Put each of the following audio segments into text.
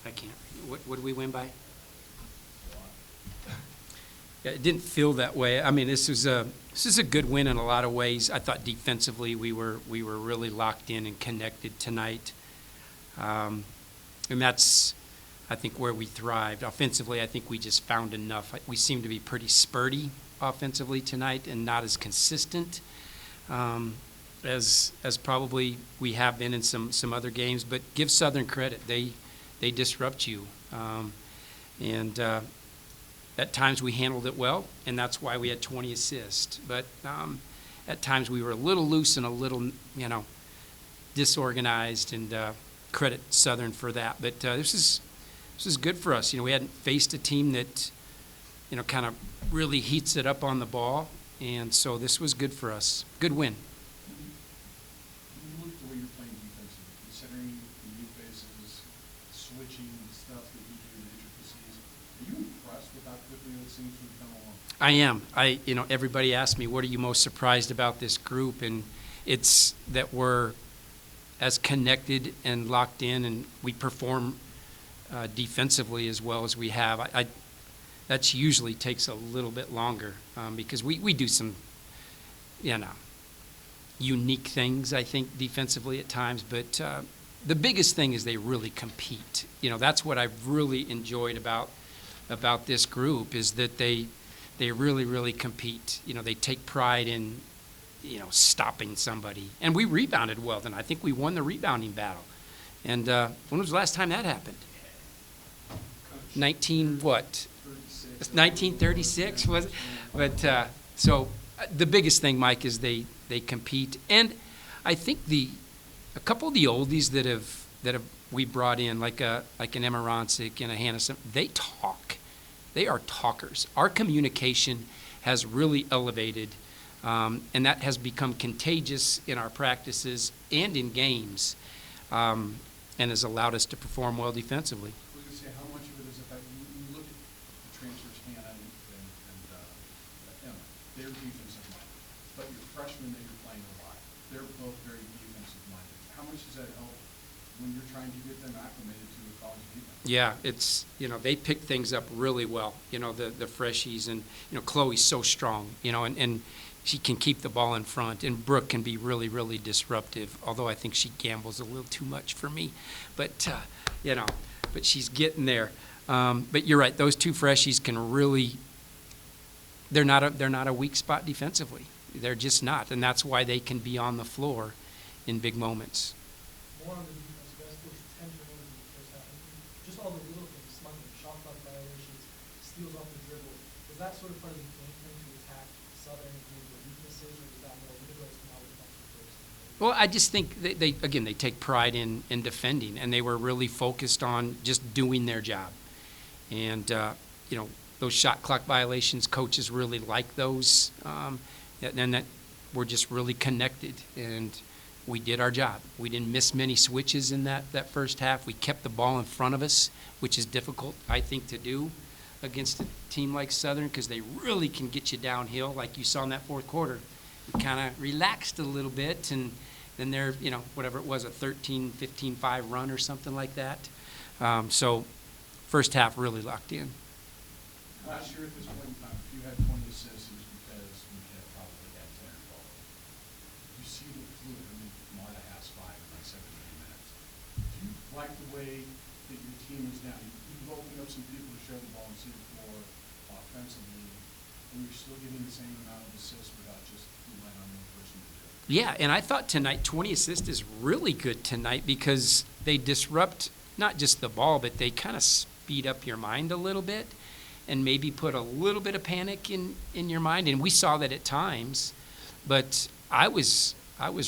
I can't. What did we win by? Yeah, it didn't feel that way. I mean, this is a good win in a lot of ways. I thought defensively we were really locked in and connected tonight, and that's, I think, where we thrived. Offensively, I think we just found enough. We seemed to be pretty spurty offensively tonight and not as consistent as probably we have been in some other games. But give Southern credit; they disrupt you, and at times we handled it well, and that's why we had 20 assists. But at times we were a little loose and a little, disorganized, and credit Southern for that. But this is good for us. We hadn't faced a team that, kind of really heats it up on the ball, and so this was good for us. Good win. When you look at the way you're playing defensively, considering the new faces, switching, stuff that you do, the intricacies, are you impressed with how quickly those things have come along? I am. Everybody asks me, what are you most surprised about this group? And it's that we're as connected and locked in, and we perform defensively as well as we have. That usually takes a little bit longer because we do some, unique things, I think, defensively at times. But the biggest thing is they really compete. That's what I've really enjoyed about this group, is that they really, really compete. They take pride in, stopping somebody. And we rebounded well, and I think we won the rebounding battle. And when was the last time that happened? 1936 was it? But so the biggest thing, Mike, is they compete. And I think a couple of the oldies that have we brought in, like an Emma Ronsick and a Hannah, they talk. They are talkers. Our communication has really elevated, and that has become contagious in our practices and in games, and has allowed us to perform well defensively. I was going to say, how much of it is the fact you look at the transfers, Hannah and Emma, they're defensive minded, but your freshmen that you're playing a lot, they're both very defensive minded. How much does that help when you're trying to get them acclimated to a college defense? Yeah, it's, they pick things up really well, the freshies, and, Chloe's so strong, and she can keep the ball in front, and Brooke can be really, really disruptive, although I think she gambles a little too much for me. But, but she's getting there. But you're right, those two freshies can really, they're not a weak spot defensively. They're just not, and that's why they can be on the floor in big moments. More on the defense, guys, there was 10 turnovers in the first half. Just all the little things, slugging, shot clock violations, steals off the dribble. Was that sort of part of the game plan to attack Southern and the weaknesses, or was that more Winterboro's come out with defensive first? Well, I just think they take pride in defending, and they were really focused on just doing their job. And, those shot clock violations, coaches really like those, and that we're just really connected, and we did our job. We didn't miss many switches in that first half. We kept the ball in front of us, which is difficult, I think, to do against a team like Southern, because they really can get you downhill, like you saw in that fourth quarter. We kind of relaxed a little bit, and then they're, whatever it was, a 13-15-5 run or something like that. So first half really locked in. Last year at this point in time, if you had 20 assists, it was because we had probably had 10 or 12. You see the fluid. I mean, Marta has 5 in like 7 minutes. Do you like the way that your team is now? You've opened up some people to share the ball and see the floor offensively, and you're still getting the same amount of assists without just relying on one person to do it. Yeah, and I thought tonight 20 assists is really good tonight, because they disrupt not just the ball, but they kind of speed up your mind a little bit and maybe put a little bit of panic in your mind. And we saw that at times, but I was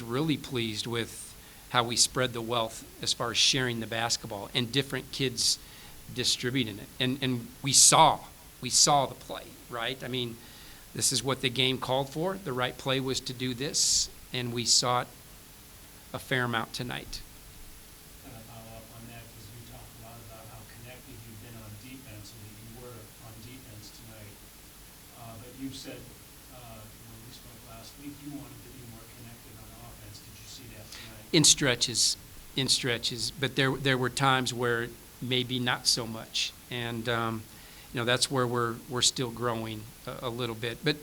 really pleased with how we spread the wealth as far as sharing the basketball and different kids distributing it. And we saw the play, right? I mean, this is what the game called for. The right play was to do this, and we saw it a fair amount tonight. Kind of follow up on that, because you talked a lot about how connected you've been on defense, and that you were on defense tonight. But you said, when we spoke last week, you wanted to be more connected on offense. Did you see that tonight? In stretches, but there were times where maybe not so much. And that's where we're still growing a little bit. But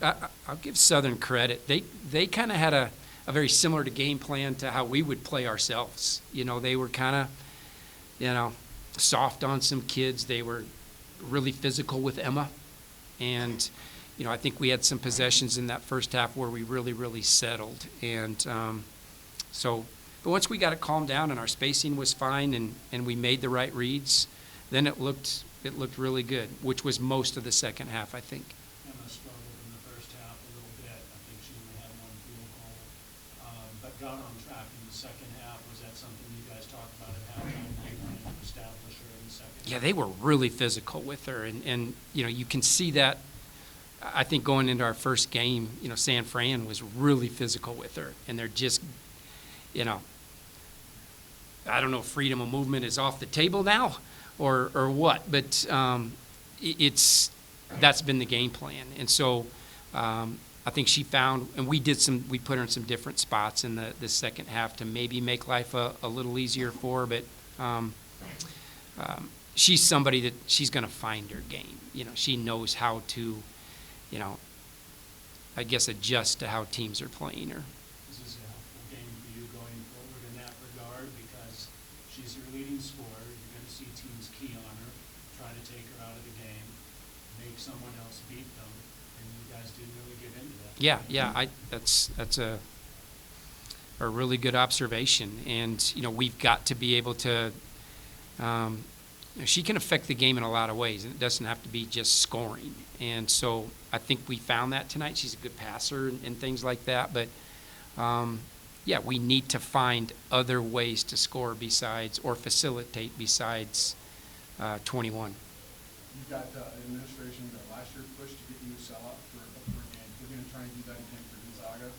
I'll give Southern credit. They kind of had a very similar to game plan to how we would play ourselves. They were kind of, soft on some kids. They were really physical with Emma. And, I think we had some possessions in that first half where we really, really settled. And but once we got it calmed down and our spacing was fine and we made the right reads, then it looked really good, which was most of the second half, I think. Emma struggled in the first half a little bit. I think she only had one field goal, but got on track in the second half. Was that something you guys talked about at halftime? They wanted to establish her in the second half? Yeah, they were really physical with her, and you can see that. I think going into our first game, San Fran was really physical with her, and they're just, I don't know if freedom of movement is off the table now or what, but that's been the game plan. And so I think she found, and we put her in some different spots in the second half to maybe make life a little easier for her, but she's somebody that she's going to find her game. She knows how to, I guess, adjust to how teams are playing her. This is a helpful game for you going forward in that regard because she's your leading scorer. You're going to see teams key on her, try to take her out of the game, make someone else beat them, and you guys didn't really get into that. Yeah, that's a really good observation, and we've got to be able to. She can affect the game in a lot of ways, and it doesn't have to be just scoring. And so I think we found that tonight. She's a good passer and things like that. But, we need to find other ways to score besides or facilitate besides 21. You've got an administration that last year pushed to get you a sellout for a game. We're going to try and do that again for Gonzaga.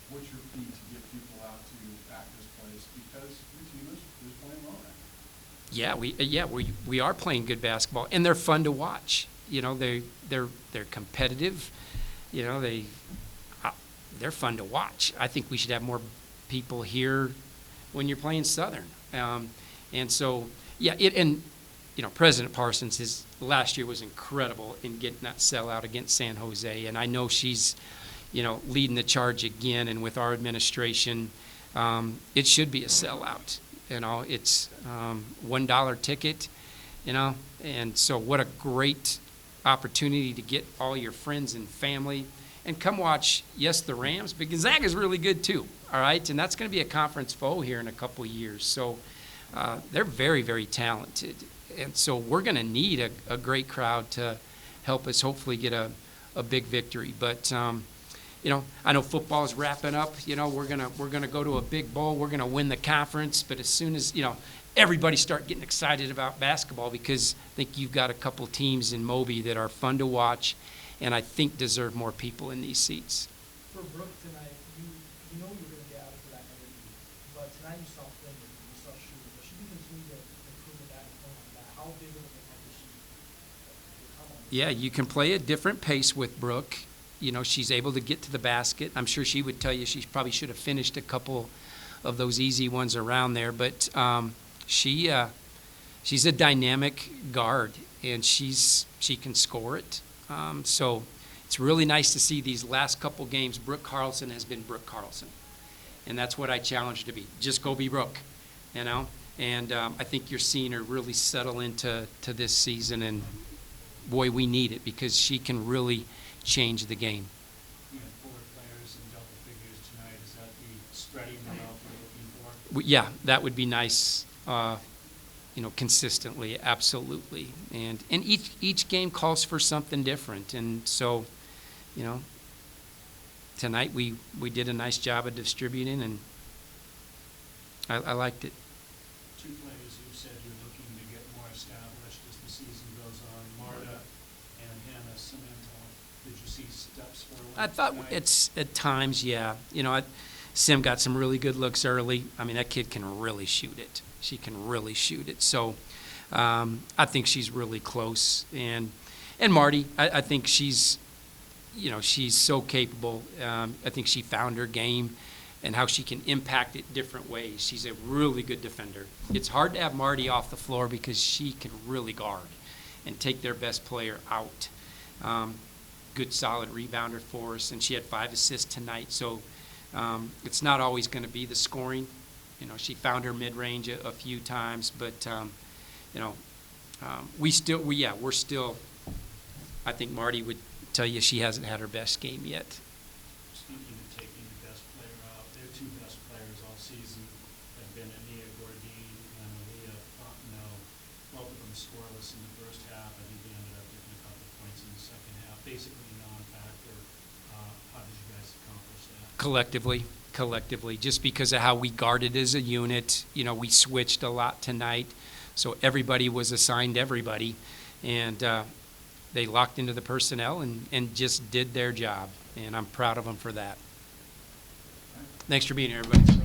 What's your fee to get people out to back this place? Because your team is playing well right now. We are playing good basketball, and they're fun to watch. They're competitive. They're fun to watch. I think we should have more people here when you're playing Southern. And so, President Parsons, his last year was incredible in getting that sellout against San Jose, and I know she's, leading the charge again. And with our administration, it should be a sellout. It's $1 ticket, and so what a great opportunity to get all your friends and family and come watch, yes, the Rams, but Gonzaga's really good too, all right? And that's going to be a conference foe here in a couple of years. So they're very, very talented. And so we're going to need a great crowd to help us hopefully get a big victory. But, I know football is wrapping up. We're gonna go to a big bowl. We're gonna win the conference. But as soon as everybody start getting excited about basketball, because I think you've got a couple teams in Moby that are fun to watch, and I think deserve more people in these seats. For Brooke tonight, you know you're gonna get out of that energy, but tonight you saw Flynn, you saw shooting, but she can continue to improve with that and play on that. How big of a impact does she become on? Yeah, you can play a different pace with Brooke. She's able to get to the basket. I'm sure she would tell you she probably should have finished a couple of those easy ones around there. But she's a dynamic guard, and she can score it. So it's really nice to see these last couple games. Brooke Carlson has been Brooke Carlson, and that's what I challenge her to be. Just go be Brooke, And I think you're seeing her really settle into this season, and boy, we need it because she can really change the game. You had 4 players in double figures tonight. Is that the spreading them out we're looking for? Yeah, that would be nice, consistently, absolutely. And each game calls for something different. And so, tonight we did a nice job of distributing, and I liked it. 2 players you said you're looking to get more established as the season goes on, Marta and Hannah Cemento. Did you see steps forward? I thought tonight? it's at times, yeah. Sim got some really good looks early. I mean, that kid can really shoot it. She can really shoot it. So I think she's really close. And Marty, I think she's so capable. I think she found her game. and how she can impact it different ways. She's a really good defender. It's hard to have Marty off the floor because she can really guard and take their best player out. Good solid rebounder for us, and she had 5 assists tonight. So it's not always going to be the scoring. You know, she found her mid-range a few times, but you know, we're still. I think Marty would tell you she hasn't had her best game yet. Speaking of taking the best player out, their 2 best players all season have been Ania Gordine and Aaliyah Fontenot. Both of them scoreless in the first half. I think they ended up getting a couple of points in the second half. Basically non-factor. How did you guys accomplish that? Collectively, just because of how we guarded as a unit. You know, we switched a lot tonight, so everybody was assigned everybody, and they locked into the personnel and just did their job, and I'm proud of them for that. Thanks for being here, everybody.